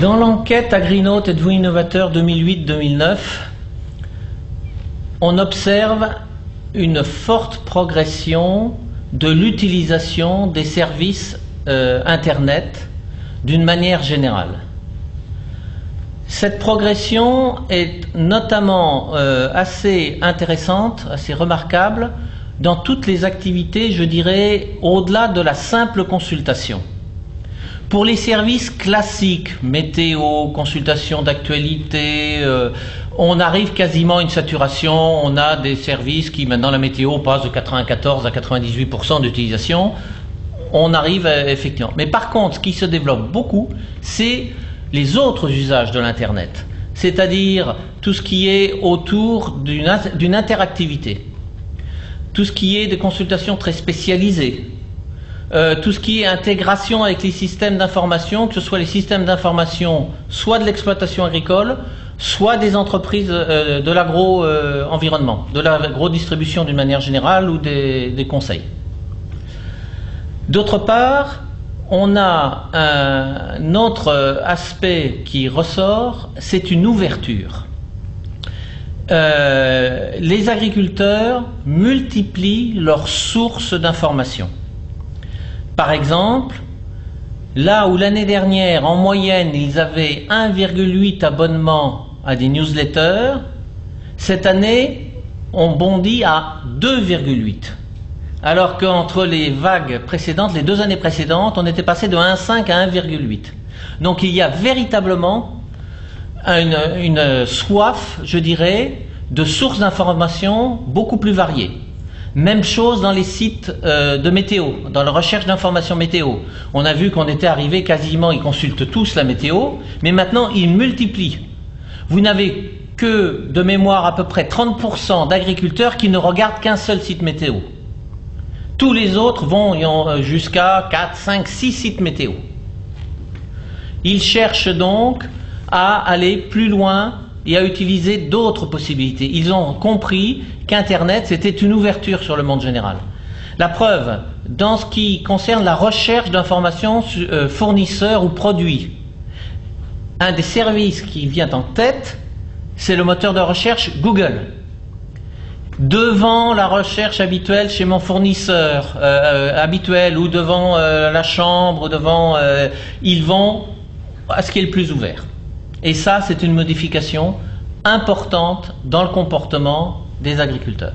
Dans l'enquête Agrinaut, êtes-vous innovateur 2008-2009, on observe une forte progression de l'utilisation des services Internet d'une manière générale. Cette progression est notamment assez intéressante, assez remarquable dans toutes les activités, je dirais, au-delà de la simple consultation. Pour les services classiques, météo, consultation d'actualité, on arrive quasiment à une saturation. On a des services qui, maintenant la météo passe de 94 à 98% d'utilisation. On arrive effectivement. Mais par contre, ce qui se développe beaucoup, c'est les autres usages de l'Internet. C'est-à-dire tout ce qui est autour d'une interactivité. Tout ce qui est des consultations très spécialisées. Tout ce qui est intégration avec les systèmes d'information, que ce soit les systèmes d'information soit de l'exploitation agricole, soit des entreprises de l'agro-environnement, de l'agro-distribution d'une manière générale ou des conseils. D'autre part, on a un autre aspect qui ressort, c'est une ouverture. Les agriculteurs multiplient leurs sources d'information. Par exemple, là où l'année dernière, en moyenne, ils avaient 1,8 abonnements à des newsletters, cette année, on bondit à 2,8. Alors qu'entre les vagues précédentes, les 2 années précédentes, on était passé de 1,5 à 1,8. Donc il y a véritablement une soif, je dirais, de sources d'information beaucoup plus variées. Même chose dans les sites de météo, dans la recherche d'informations météo. On a vu qu'on était arrivé quasiment, ils consultent tous la météo, mais maintenant ils multiplient. Vous n'avez que de mémoire à peu près 30% d'agriculteurs qui ne regardent qu'un seul site météo. Tous les autres vont jusqu'à 4, 5, 6 sites météo. Ils cherchent donc à aller plus loin et à utiliser d'autres possibilités. Ils ont compris qu'Internet, c'était une ouverture sur le monde général. La preuve, dans ce qui concerne la recherche d'informations fournisseurs ou produits, un des services qui vient en tête, c'est le moteur de recherche Google. Devant la recherche habituelle chez mon fournisseur habituel ou devant la chambre, ou devant, ils vont à ce qui est le plus ouvert. Et ça, c'est une modification importante dans le comportement des agriculteurs.